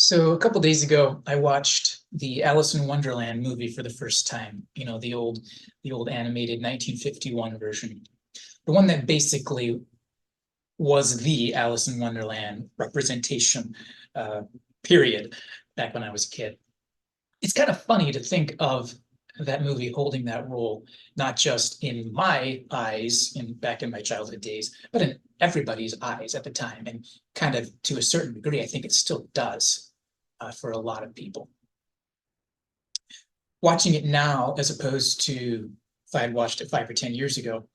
So a couple days ago, I watched the Alice in Wonderland movie for the first time. The old animated 1951 version, the one that basically was the Alice in Wonderland representation, uh, period, back when I was a kid. It's kind of funny to think of that movie holding that role, not just in my eyes in back in my childhood days, but in everybody's eyes at the time. And kind of to a certain degree, I think it still does for a lot of people. Watching it now, as opposed to if I had watched it 5 or 10 years ago,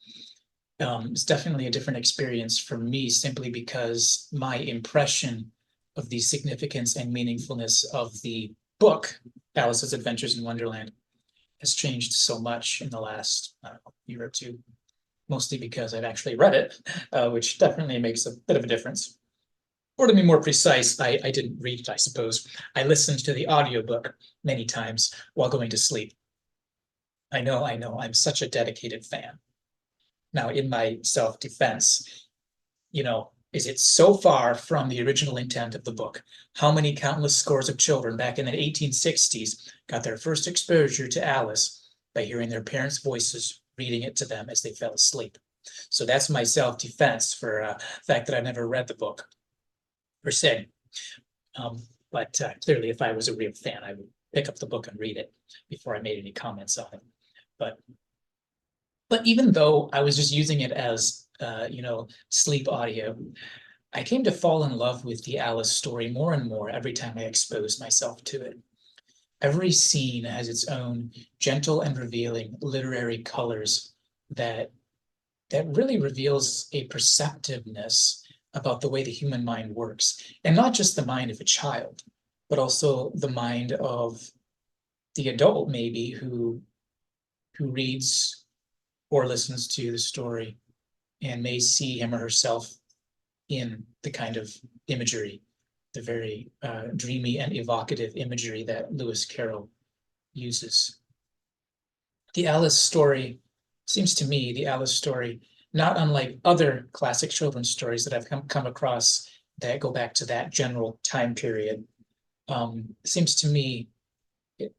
it's definitely a different experience for me simply because my impression of the significance and meaningfulness of the book, Alice's Adventures in Wonderland, has changed so much in the last year or two, mostly because I've actually read it, which definitely makes a bit of a difference. Or to be more precise, I didn't read it, I suppose. I listened to the audiobook many times while going to sleep. I know, I'm such a dedicated fan. Now, in my self-defense, is it so far from the original intent of the book? How many countless scores of children back in the 1860s got their first exposure to Alice by hearing their parents' voices reading it to them as they fell asleep? So that's my self-defense for the fact that I never read the book per se. But clearly, if I was a real fan, I would pick up the book and read it before I made any comments on it. But even though I was just using it as sleep audio, I came to fall in love with the Alice story more and more every time I exposed myself to it. Every scene has its own gentle and revealing literary colors that really reveals a perceptiveness about the way the human mind works, and not just the mind of a child, but also the mind of the adult, maybe, who reads or listens to the story and may see him or herself in the kind of imagery, the very dreamy and evocative imagery that Lewis Carroll uses. The Alice story seems to me, the Alice story, not unlike other classic children's stories that I've come across that go back to that general time period, seems to me that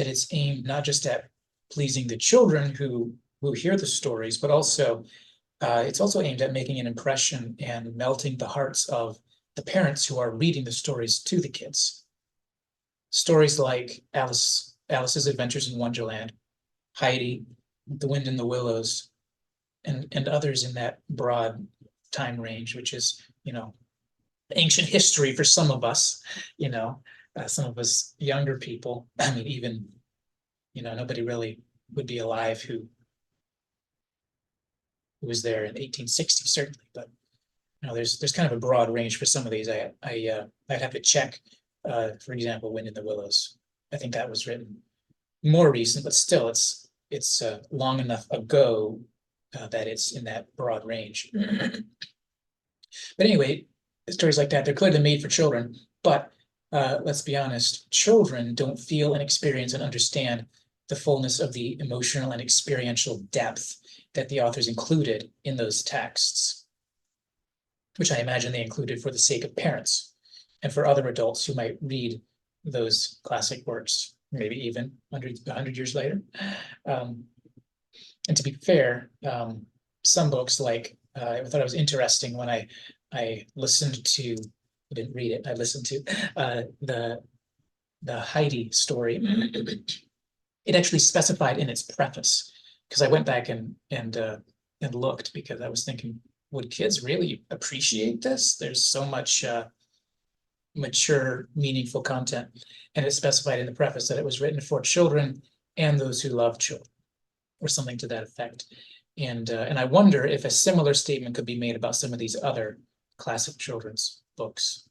it's aimed not just at pleasing the children who hear the stories, but also it's also aimed at making an impression and melting the hearts of the parents who are reading the stories to the kids. Stories like Alice's Adventures in Wonderland, Heidi, The Wind in the Willows, and others in that broad time range, which is, ancient history for some of us, some of us younger people. I mean, even, nobody really would be alive who was there in the 1860s, certainly, but there's kind of a broad range for some of these. I'd have to check, for example, Wind in the Willows. I think that was written more recent, but still it's long enough ago that it's in that broad range. But anyway, stories like that, they're clearly made for children, but let's be honest, children don't feel and experience and understand the fullness of the emotional and experiential depth that the authors included in those texts, which I imagine they included for the sake of parents and for other adults who might read those classic works, maybe even 100 years later. And to be fair, some books, like I thought it was interesting when I listened to, I didn't read it, I listened to the Heidi story. It actually specified in its preface, because I went back and looked, because I was thinking, would kids really appreciate this? There's so much mature, meaningful content. And it specified in the preface that it was written for children and those who love children, or something to that effect. And I wonder if a similar statement could be made about some of these other classic children's books.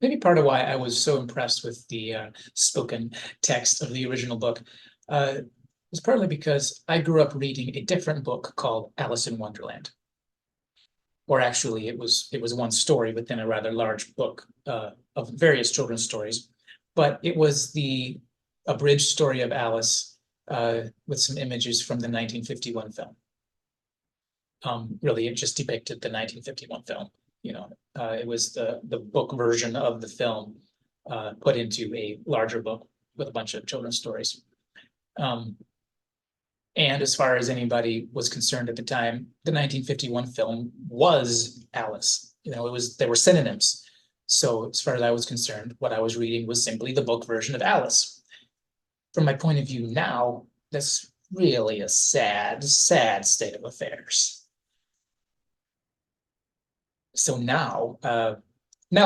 Maybe part of why I was so impressed with the spoken text of the original book was partly because I grew up reading a different book called Alice in Wonderland. Or actually, it was one story within a rather large book of various children's stories, but it was the abridged story of Alice with some images from the 1951 film. Really, it just depicted the 1951 film, It was the book version of the film put into a larger book with a bunch of children's stories. And as far as anybody was concerned at the time, the 1951 film was Alice. You know, there were synonyms. So as far as I was concerned, what I was reading was simply the book version of Alice. From my point of view now, that's really a sad, sad state of affairs. So now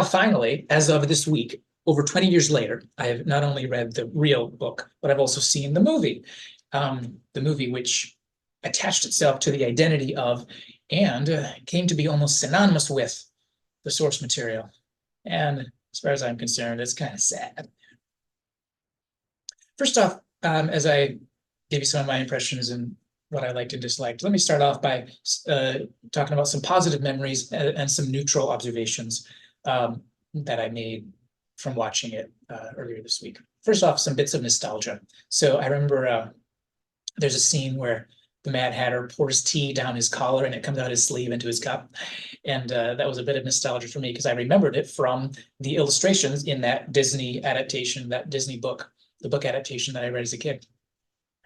finally, as of this week, over 20 years later, I have not only read the real book, but I've also seen the movie. The movie which attached itself to the identity of and came to be almost synonymous with the source material. And as far as I'm concerned, it's kind of sad. First off, as I gave you some of my impressions and what I liked and disliked, let me start off by talking about some positive memories and some neutral observations that I made from watching it earlier this week. First off, some bits of nostalgia. So I remember there's a scene where the Mad Hatter pours tea down his collar and it comes out his sleeve into his cup. And that was a bit of nostalgia for me because I remembered it from the illustrations in that Disney adaptation, that Disney book, the book adaptation that I read as a kid.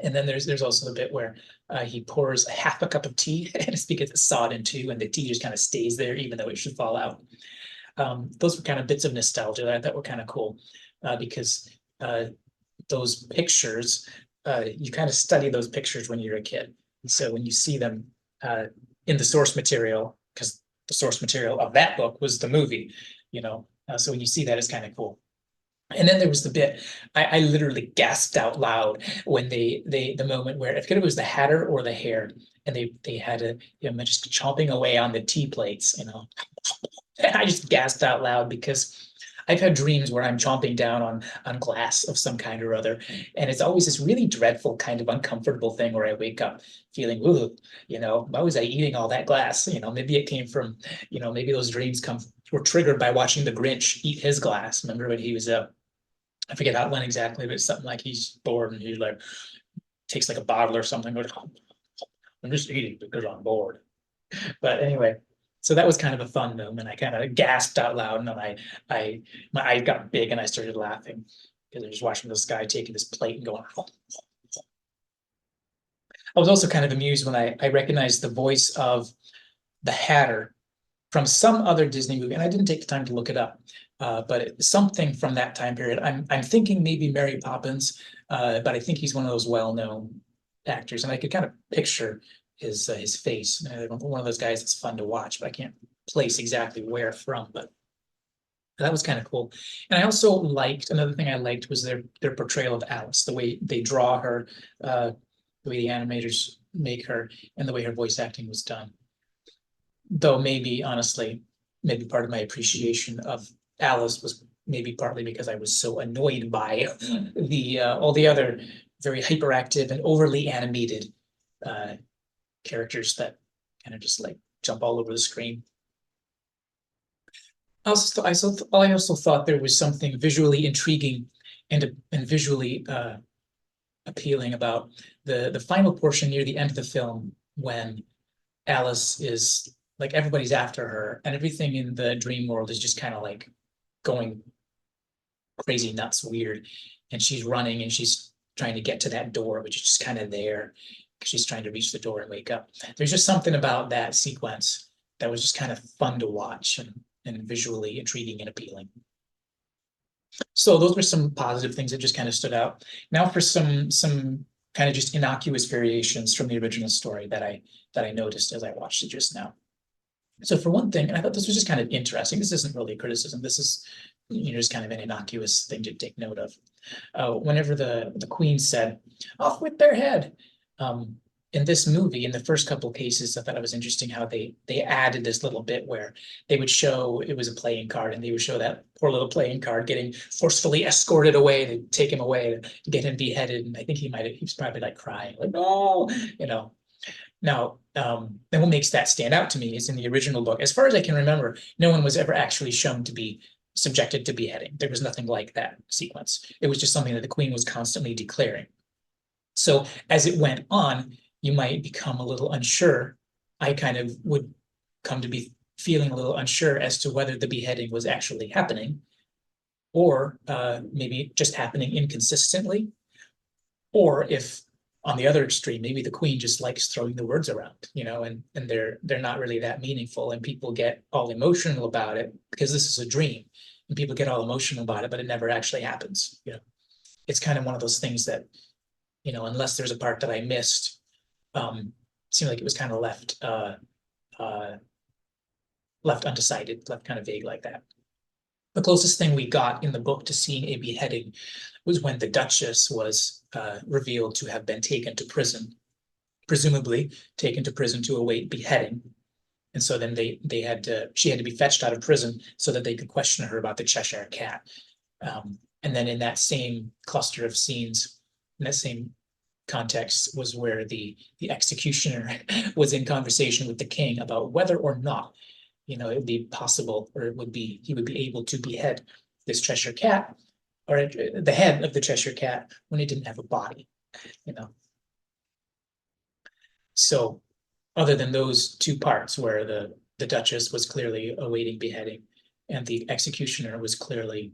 And then there's also the bit where he pours half a cup of tea and it's because it's sawed in two and the tea just kind of stays there even though it should fall out. Those were kind of bits of nostalgia that I thought were kind of cool because those pictures, you kind of study those pictures when you're a kid. And so when you see them in the source material, because the source material of that book was the movie, so when you see that, it's kind of cool. And then there was the bit I literally gasped out loud when the moment where I forget if it was the Hatter or the Hare, and they had just chomping away on the tea plates, and I just gasped out loud because I've had dreams where I'm chomping down on glass of some kind or other, and it's always this really dreadful kind of uncomfortable thing where I wake up feeling, ooh, why was I eating all that glass? Maybe it came from, maybe those dreams were triggered by watching the Grinch eat his glass. Remember when he was I forget how when exactly, but it's something like he's bored and he like takes like a bottle or something. Goes, I'm just eating because I'm bored. But anyway, so that was kind of a fun moment. I kind of gasped out loud, and then my eyes got big, and I started laughing because I was just watching this guy taking this plate and going. I was also kind of amused when I recognized the voice of the Hatter from some other Disney movie, and I didn't take the time to look it up. But something from that time period. I'm thinking maybe Mary Poppins, but I think he's one of those well-known actors, and I could kind of picture his face. One of those guys that's fun to watch, but I can't place exactly where from. But that was kind of cool. And I also liked another thing I liked was their portrayal of Alice, the way they draw her, the way the animators make her, and the way her voice acting was done. Though maybe honestly, maybe part of my appreciation of Alice was maybe partly because I was so annoyed by all the other very hyperactive and overly animated characters that kind of just like jump all over the screen. I also thought there was something visually intriguing and visually appealing about the final portion near the end of the film when Alice is like everybody's after her and everything in the dream world is just kind of like going crazy nuts weird, and she's running and she's trying to get to that door which is just kind of there because she's trying to reach the door and wake up. There's just something about that sequence that was just kind of fun to watch and visually intriguing and appealing. So those were some positive things that just kind of stood out. Now for some kind of just innocuous variations from the original story that I noticed as I watched it just now. So for one thing, and I thought this was just kind of interesting. This isn't really a criticism. This is just kind of an innocuous thing to take note of. Whenever the Queen said, "Off with their head," in this movie, in the first couple of cases, I thought it was interesting how they added this little bit where they would show it was a playing card, and they would show that poor little playing card getting forcefully escorted away to take him away to get him beheaded. And I think he was probably like crying, like, "No," Now, then what makes that stand out to me is in the original book, as far as I can remember, no one was ever actually shown to be subjected to beheading. There was nothing like that sequence. It was just something that the Queen was constantly declaring. So as it went on, you might become a little unsure. I kind of would come to be feeling a little unsure as to whether the beheading was actually happening, or maybe just happening inconsistently, or if on the other extreme, maybe the queen just likes throwing the words around, and they're not really that meaningful, and people get all emotional about it because this is a dream, and people get all emotional about it, but it never actually happens. It's kind of one of those things that, unless there's a part that I missed, seemed like it was kind of left undecided, left kind of vague like that. The closest thing we got in the book to seeing a beheading was when the Duchess was revealed to have been taken to prison, presumably taken to prison to await beheading. And so then she had to be fetched out of prison so that they could question her about the Cheshire Cat. And then in that same cluster of scenes, in that same context, was where the executioner was in conversation with the king about whether or not, it would be possible, or he would be able to behead this Cheshire Cat, or the head of the Cheshire Cat, when it didn't have a body. So other than those two parts where the Duchess was clearly awaiting beheading and the executioner was clearly,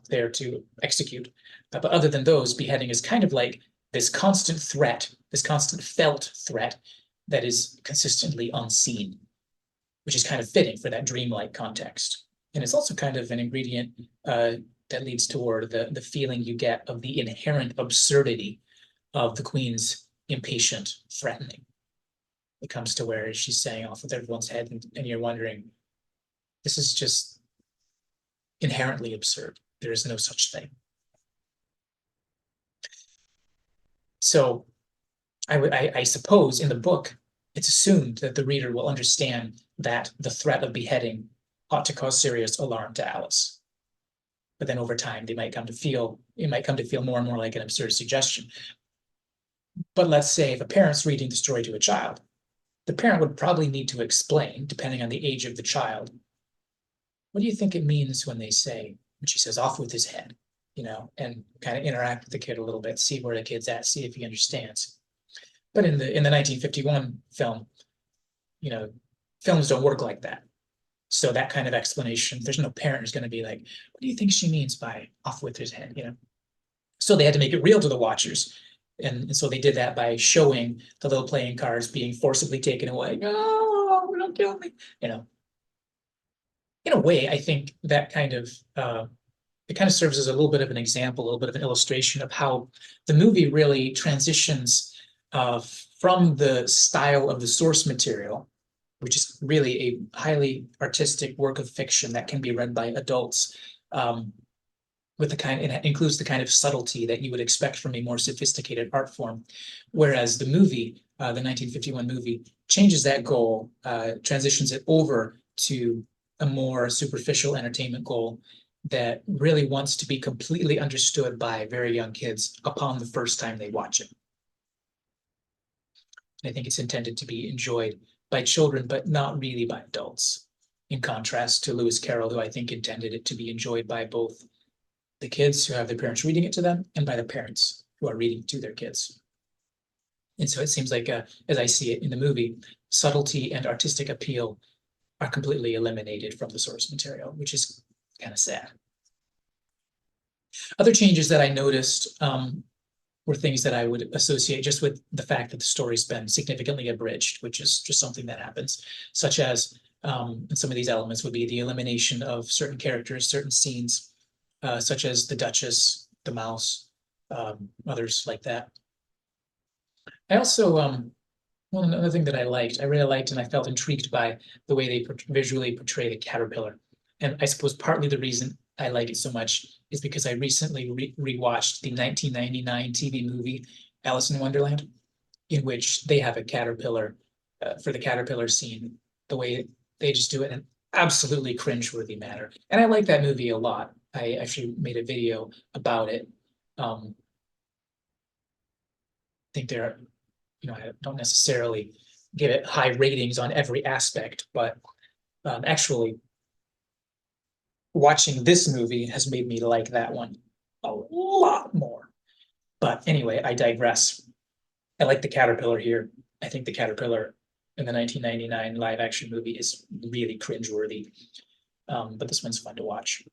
there to execute. But other than those, beheading is kind of like this constant threat, this constant felt threat that is consistently unseen, which is kind of fitting for that dreamlike context. And it's also kind of an ingredient that leads toward the feeling you get of the inherent absurdity of the queen's impatient threatening. It comes to where she's saying off with everyone's head, and you're wondering, this is just inherently absurd. There is no such thing. So I suppose in the book, it's assumed that the reader will understand that the threat of beheading ought to cause serious alarm to Alice. But then over time, it might come to feel more and more like an absurd suggestion. But let's say if a parent's reading the story to a child, the parent would probably need to explain, depending on the age of the child, what do you think it means when she says, off with his head, and kind of interact with the kid a little bit, see where the kid's at, see if he understands. But in the 1951 film, films don't work like that. So that kind of explanation, there's no parent who's going to be like, what do you think she means by off with his head, So they had to make it real to the watchers. And so they did that by showing the little playing cards being forcibly taken away. Oh, don't kill me. In a way, I think that it kind of serves as a little bit of an example, a little bit of an illustration of how the movie really transitions from the style of the source material, which is really a highly artistic work of fiction that can be read by adults, it includes the kind of subtlety that you would expect from a more sophisticated art form. Whereas the movie, the 1951 movie, changes that goal, transitions it over to a more superficial entertainment goal that really wants to be completely understood by very young kids upon the first time they watch it. I think it's intended to be enjoyed by children, but not really by adults, in contrast to Lewis Carroll, who I think intended it to be enjoyed by both the kids who have their parents reading it to them and by the parents who are reading to their kids. And so it seems like, as I see it in the movie, subtlety and artistic appeal are completely eliminated from the source material, which is kind of sad. Other changes that I noticed were things that I would associate just with the fact that the story's been significantly abridged, which is just something that happens, such as, and some of these elements would be the elimination of certain characters, certain scenes, such as the Duchess, the mouse, others like that. I also, another thing that I really liked and I felt intrigued by the way they visually portray the caterpillar. And I suppose partly the reason I like it so much is because I recently rewatched the 1999 TV movie Alice in Wonderland, in which they have a caterpillar for the caterpillar scene, the way they just do it in an absolutely cringeworthy manner. And I like that movie a lot. I actually made a video about it. I think I don't necessarily give it high ratings on every aspect, but actually watching this movie has made me like that one a lot more. But anyway, I digress. I like the caterpillar here. I think the caterpillar in the 1999 live action movie is really cringeworthy. But this one's fun to watch.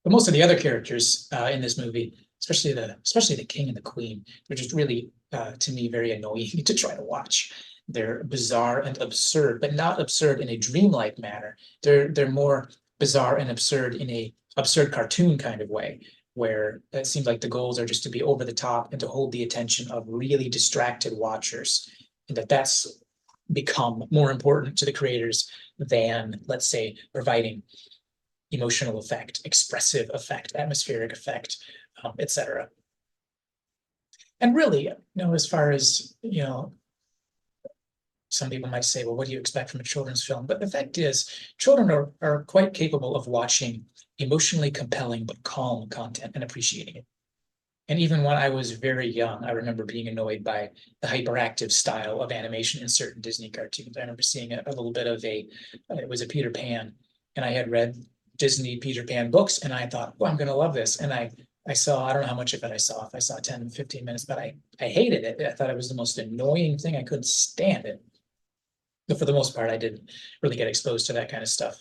But most of the other characters in this movie, especially the king and the queen, they're just really to me very annoying to try to watch. They're bizarre and absurd, but not absurd in a dreamlike manner. They're more bizarre and absurd in a absurd cartoon kind of way, where it seems like the goals are just to be over the top and to hold the attention of really distracted watchers, and that's become more important to the creators than, let's say, providing emotional effect, expressive effect, atmospheric effect, etc. And really, as far as, some people might say, well, what do you expect from a children's film? But the fact is, children are quite capable of watching emotionally compelling but calm content and appreciating it. And even when I was very young, I remember being annoyed by the hyperactive style of animation in certain Disney cartoons. I remember seeing a little bit of it was a Peter Pan, and I had read Disney Peter Pan books, and I thought, well, I'm going to love this. And I saw, I don't know how much of it I saw, if I saw 10, 15 minutes, but I hated it. I thought it was the most annoying thing. I couldn't stand it. But for the most part, I didn't really get exposed to that kind of stuff.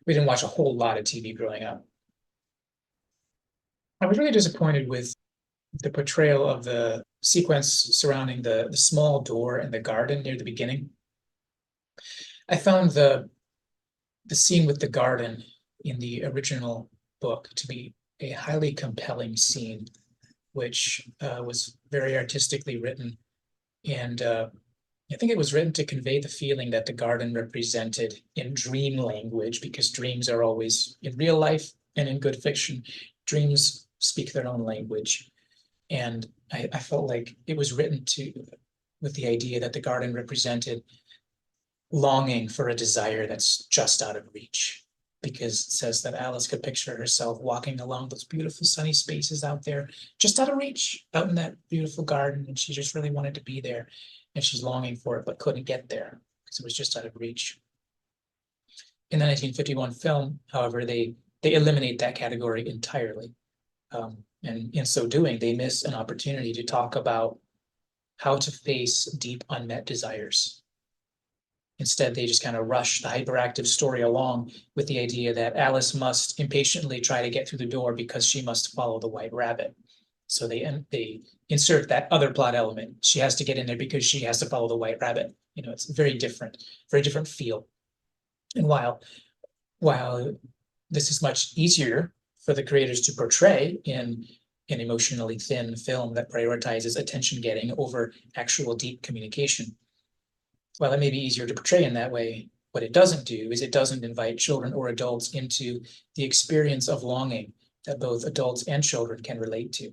We didn't watch a whole lot of TV growing up. I was really disappointed with the portrayal of the sequence surrounding the small door in the garden near the beginning. I found the scene with the garden in the original book to be a highly compelling scene, which was very artistically written. And I think it was written to convey the feeling that the garden represented in dream language, because dreams are always, in real life and in good fiction, dreams speak their own language. And I felt like it was written with the idea that the garden represented longing for a desire that's just out of reach, because it says that Alice could picture herself walking along those beautiful sunny spaces out there, just out of reach, out in that beautiful garden, and she just really wanted to be there, and she's longing for it but couldn't get there because it was just out of reach. In the 1951 film, however, they eliminate that category entirely, and in so doing, they miss an opportunity to talk about how to face deep unmet desires. Instead, they just kind of rush the hyperactive story along with the idea that Alice must impatiently try to get through the door because she must follow the white rabbit. So they insert that other plot element. She has to get in there because she has to follow the white rabbit. It's very different feel. And while this is much easier for the creators to portray in an emotionally thin film that prioritizes attention getting over actual deep communication, while it may be easier to portray in that way, what it doesn't do is it doesn't invite children or adults into the experience of longing that both adults and children can relate to.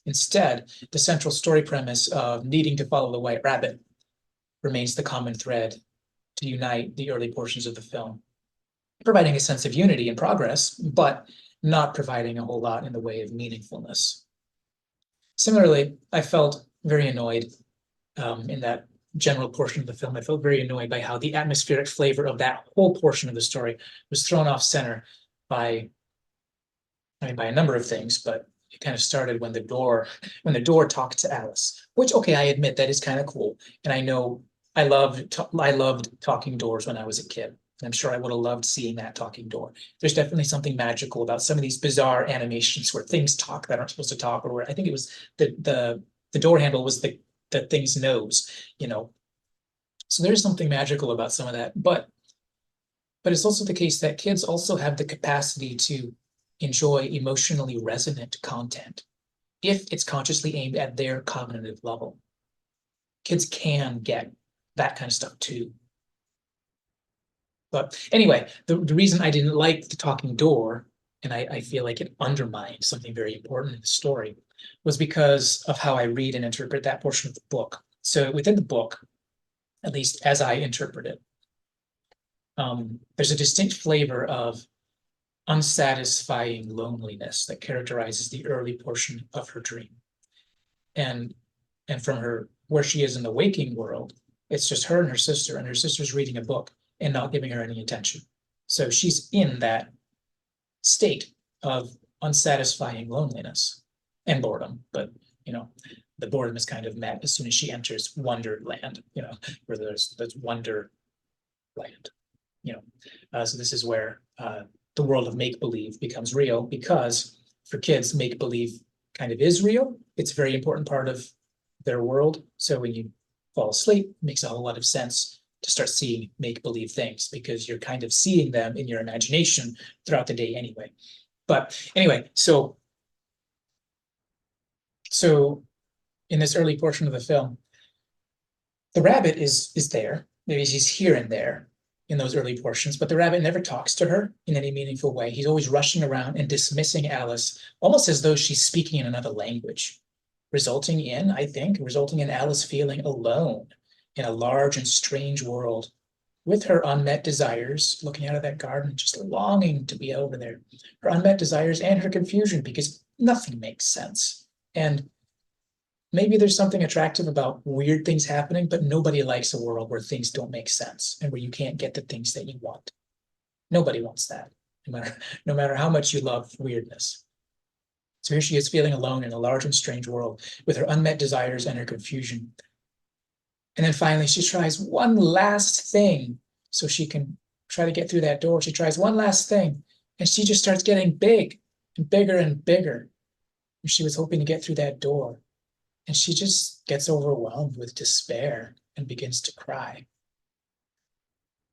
Instead, the central story premise of needing to follow the white rabbit remains the common thread to unite the early portions of the film, providing a sense of unity and progress, but not providing a whole lot in the way of meaningfulness. Similarly, I felt very annoyed in that general portion of the film. I felt very annoyed by how the atmospheric flavor of that whole portion of the story was thrown off center by a number of things, but it kind of started when the door talked to Alice, which, okay, I admit that is kind of cool. And I know I loved talking doors when I was a kid. And I'm sure I would have loved seeing that talking door. There's definitely something magical about some of these bizarre animations where things talk that aren't supposed to talk, or where I think it was the door handle was the thing's nose, So there's something magical about some of that. But it's also the case that kids also have the capacity to enjoy emotionally resonant content if it's consciously aimed at their cognitive level. Kids can get that kind of stuff too. But anyway, the reason I didn't like the talking door, and I feel like it undermined something very important in the story, was because of how I read and interpret that portion of the book. So within the book, at least as I interpret it, there's a distinct flavor of unsatisfying loneliness that characterizes the early portion of her dream. And from her, where she is in the waking world, it's just her and her sister's reading a book and not giving her any attention. So she's in that state of unsatisfying loneliness and boredom, but the boredom is kind of met as soon as she enters Wonderland, where there's Wonderland, so this is where the world of make-believe becomes real, because for kids, make-believe kind of is real. It's a very important part of their world. So when you fall asleep, it makes a whole lot of sense to start seeing make-believe things, because you're kind of seeing them in your imagination throughout the day anyway. But anyway, so in this early portion of the film, the rabbit is there. Maybe he's here and there in those early portions, but the rabbit never talks to her in any meaningful way. He's always rushing around and dismissing Alice, almost as though she's speaking in another language, resulting in Alice feeling alone in a large and strange world, with her unmet desires, looking out of that garden, just longing to be over there. Her unmet desires and her confusion, because nothing makes sense. And maybe there's something attractive about weird things happening, but nobody likes a world where things don't make sense and where you can't get the things that you want. Nobody wants that, no matter how much you love weirdness. So here she is, feeling alone in a large and strange world, with her unmet desires and her confusion. And then finally, she tries one last thing so she can try to get through that door. She tries one last thing, and she just starts getting big and bigger and bigger. And she was hoping to get through that door. And she just gets overwhelmed with despair and begins to cry.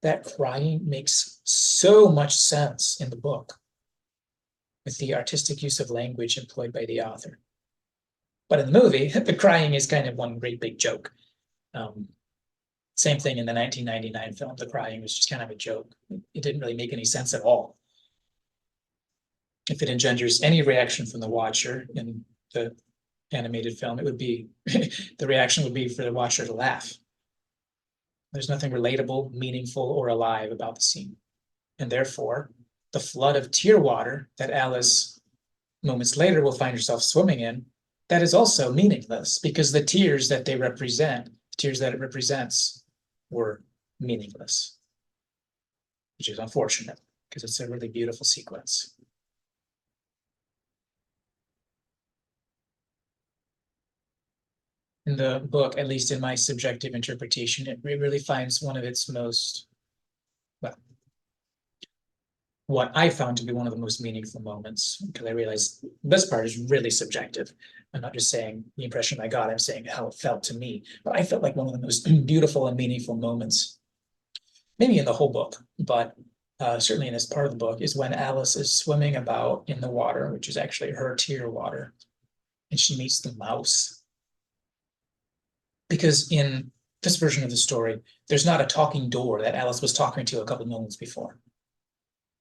That crying makes so much sense in the book, with the artistic use of language employed by the author. But in the movie, the crying is kind of one great big joke. Same thing in the 1999 film. The crying was just kind of a joke. It didn't really make any sense at all. If it engenders any reaction from the watcher in the animated film, it would be the reaction would be for the watcher to laugh. There's nothing relatable, meaningful, or alive about the scene. And therefore, the flood of tear water that Alice moments later will find herself swimming in, that is also meaningless, because the tears that it represents were meaningless, which is unfortunate, because it's a really beautiful sequence. In the book, at least in my subjective interpretation, it really finds one of its most, what I found to be one of the most meaningful moments, because I realized this part is really subjective. I'm not just saying the impression I got, I'm saying how it felt to me. But I felt like one of the most beautiful and meaningful moments, maybe in the whole book, but certainly in this part of the book, is when Alice is swimming about in the water, which is actually her tear water, and she meets the mouse. Because in this version of the story, there's not a talking door that Alice was talking to a couple moments before.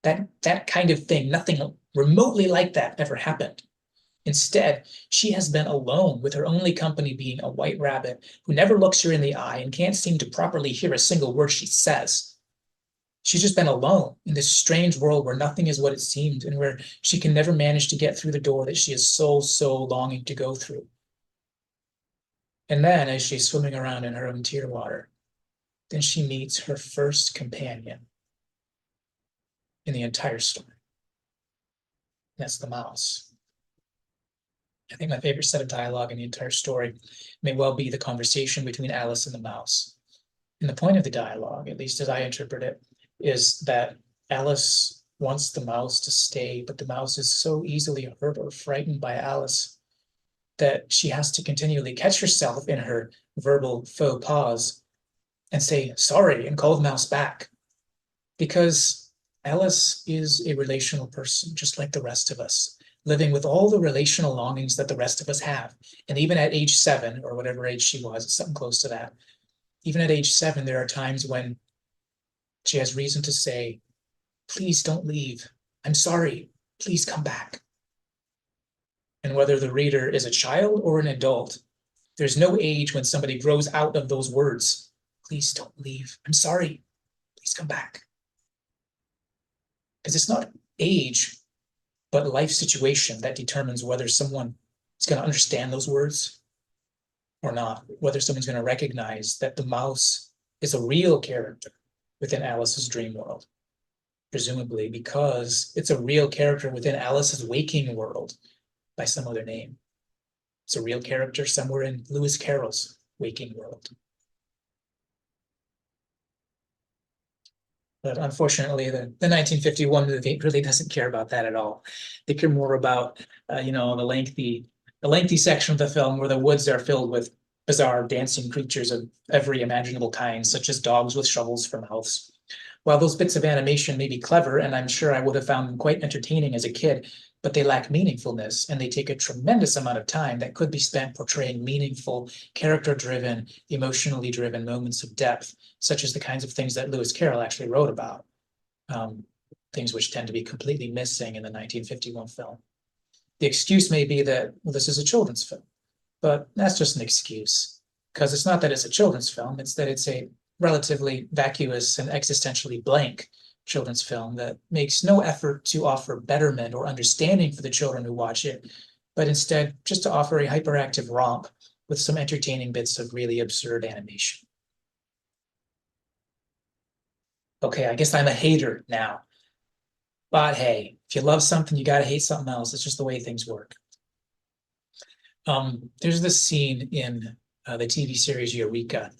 That kind of thing, nothing remotely like that ever happened. Instead, she has been alone, with her only company being a white rabbit who never looks her in the eye and can't seem to properly hear a single word she says. She's just been alone in this strange world where nothing is what it seemed, and where she can never manage to get through the door that she is so longing to go through. And then, as she's swimming around in her own tear water, then she meets her first companion in the entire story. That's the mouse. I think my favorite set of dialogue in the entire story may well be the conversation between Alice and the mouse. And the point of the dialogue, at least as I interpret it, is that Alice wants the mouse to stay, but the mouse is so easily hurt or frightened by Alice that she has to continually catch herself in her verbal faux pas and say sorry and call the mouse back. Because Alice is a relational person, just like the rest of us, living with all the relational longings that the rest of us have. And even at age 7, or whatever age she was, something close to that, even at age 7, there are times when she has reason to say, please don't leave. I'm sorry. Please come back. And whether the reader is a child or an adult, there's no age when somebody grows out of those words. Please don't leave. I'm sorry. Please come back. Because it's not age, but life situation that determines whether someone is going to understand those words or not, whether someone's going to recognize that the mouse is a real character within Alice's dream world, presumably because it's a real character within Alice's waking world by some other name. It's a real character somewhere in Lewis Carroll's waking world. But unfortunately, the 1951 movie really doesn't care about that at all. They care more about, the lengthy section of the film where the woods are filled with bizarre dancing creatures of every imaginable kind, such as dogs with shovels for mouths. While those bits of animation may be clever, and I'm sure I would have found them quite entertaining as a kid, but they lack meaningfulness, and they take a tremendous amount of time that could be spent portraying meaningful, character-driven, emotionally driven moments of depth, such as the kinds of things that Lewis Carroll actually wrote about, things which tend to be completely missing in the 1951 film. The excuse may be that, well, this is a children's film, but that's just an excuse, because it's not that it's a children's film, it's that it's a relatively vacuous and existentially blank children's film that makes no effort to offer betterment or understanding for the children who watch it, but instead just to offer a hyperactive romp with some entertaining bits of really absurd animation. Okay, I guess I'm a hater now. But hey, if you love something, you gotta hate something else. It's just the way things work. There's this scene in the TV series Eureka,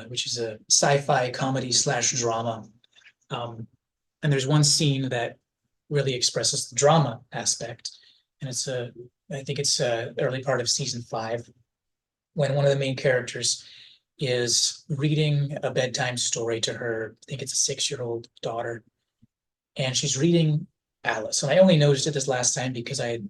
which is a sci-fi comedy / drama. And there's one scene that really expresses the drama aspect. And I think it's early part of season 5, when one of the main characters is reading a bedtime story to her, I think it's a 6-year-old daughter, and she's reading Alice. And I only noticed it this last time because I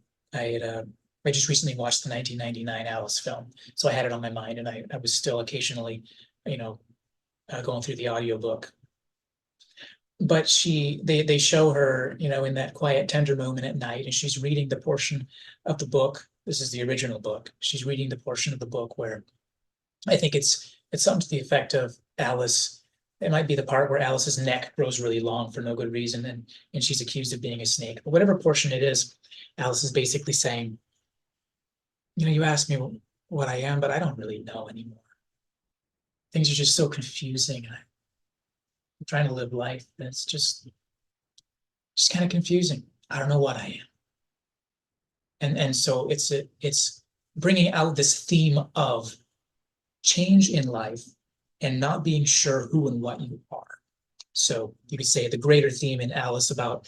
just recently watched the 1999 Alice film, so I had it on my mind, and I was still occasionally, going through the audiobook. But they show her, in that quiet, tender moment at night, and she's reading the portion of the book. This is the original book. She's reading the portion of the book where I think it's something to the effect of Alice. It might be the part where Alice's neck grows really long for no good reason, and she's accused of being a snake. But whatever portion it is, Alice is basically saying, you asked me what I am, but I don't really know anymore. Things are just so confusing. I'm trying to live life, and it's just kind of confusing. I don't know what I am. And so it's bringing out this theme of change in life and not being sure who and what you are. So you could say the greater theme in Alice about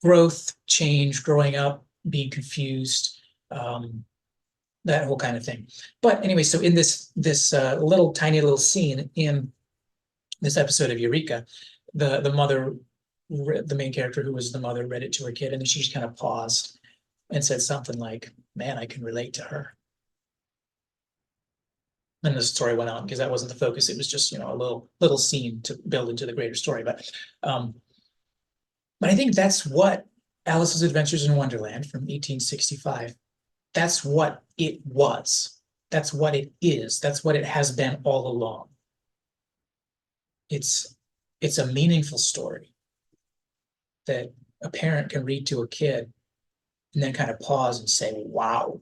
growth, change, growing up, being confused, that whole kind of thing. But anyway, so in this little tiny little scene in this episode of Eureka, the mother, the main character who was the mother, read it to her kid, and then she just kind of paused and said something like, "Man, I can relate to her." And the story went on because that wasn't the focus. It was just, a little scene to build into the greater story. But I think that's what Alice's Adventures in Wonderland from 1865, that's what it was. That's what it is. That's what it has been all along. It's a meaningful story that a parent can read to a kid and then kind of pause and say, wow,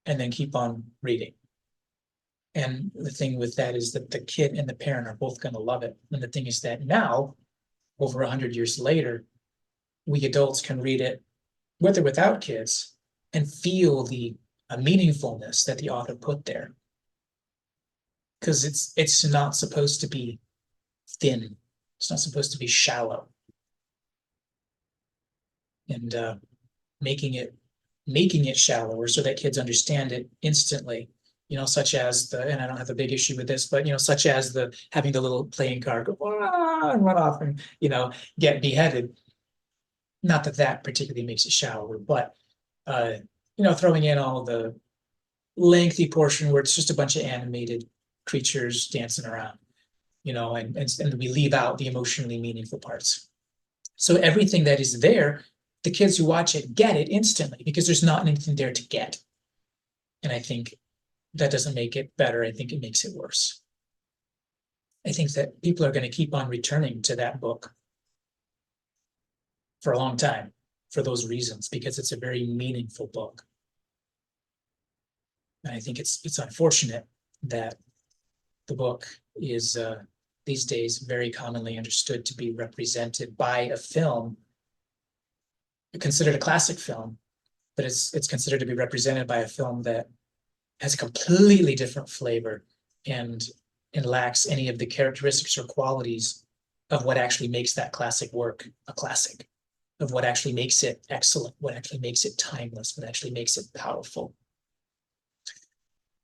and then keep on reading. And the thing with that is that the kid and the parent are both going to love it. And the thing is that now, over 100 years later, we adults can read it with or without kids and feel the meaningfulness that the author put there. Because it's not supposed to be thin. It's not supposed to be shallow. And making it shallower so that kids understand it instantly. Such as and I don't have a big issue with this, but such as having the little playing card go and run off and get beheaded. Not that particularly makes it shallower, but throwing in all the lengthy portion where it's just a bunch of animated creatures dancing around, and we leave out the emotionally meaningful parts. So everything that is there, the kids who watch it get it instantly because there's not anything there to get. And I think that doesn't make it better. I think it makes it worse. I think that people are going to keep on returning to that book for a long time for those reasons, because it's a very meaningful book. And I think it's unfortunate that the book is these days very commonly understood to be represented by a film considered a classic film but it's considered to be represented by a film that has a completely different flavor and lacks any of the characteristics or qualities of what actually makes that classic work a classic, of what actually makes it excellent, what actually makes it timeless, what actually makes it powerful.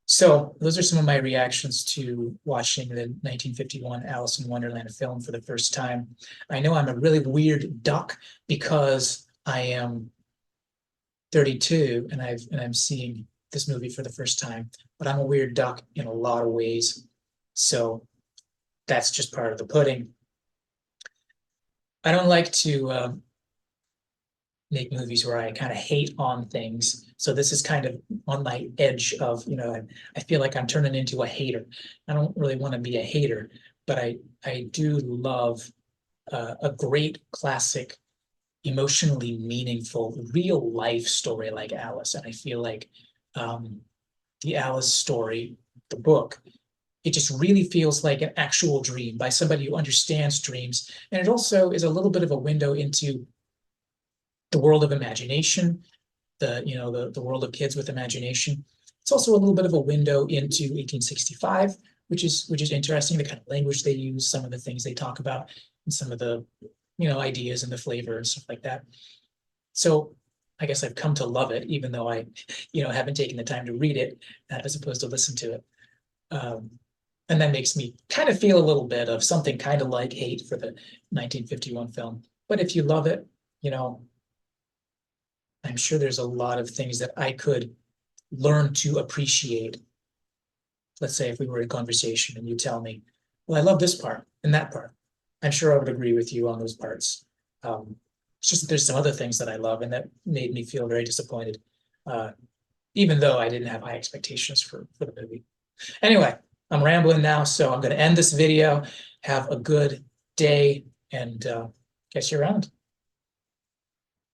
So those are some of my reactions to watching the 1951 Alice in Wonderland film for the first time. I know I'm a really weird duck because I am 32 and I'm seeing this movie for the first time, but I'm a weird duck in a lot of ways. So that's just part of the pudding. I don't like to make movies where I kind of hate on things. So this is kind of on my edge of, I feel like I'm turning into a hater. I don't really want to be a hater, but I do love a great classic, emotionally meaningful, real life story like Alice. And I feel like the Alice story, the book, it just really feels like an actual dream by somebody who understands dreams. And it also is a little bit of a window into the world of imagination, the world of kids with imagination. It's also a little bit of a window into 1865, which is interesting, the kind of language they use, some of the things they talk about, and some of the ideas and the flavor and stuff like that. So I guess I've come to love it, even though I haven't taken the time to read it as opposed to listen to it. And that makes me kind of feel a little bit of something kind of like hate for the 1951 film. But if you love it, I'm sure there's a lot of things that I could learn to appreciate. Let's say if we were in conversation and you tell me, well, I love this part and that part. I'm sure I would agree with you on those parts. It's just that there's some other things that I love and that made me feel very disappointed, even though I didn't have high expectations for the movie. Anyway, I'm rambling now, so I'm going to end this video. Have a good day and catch you around.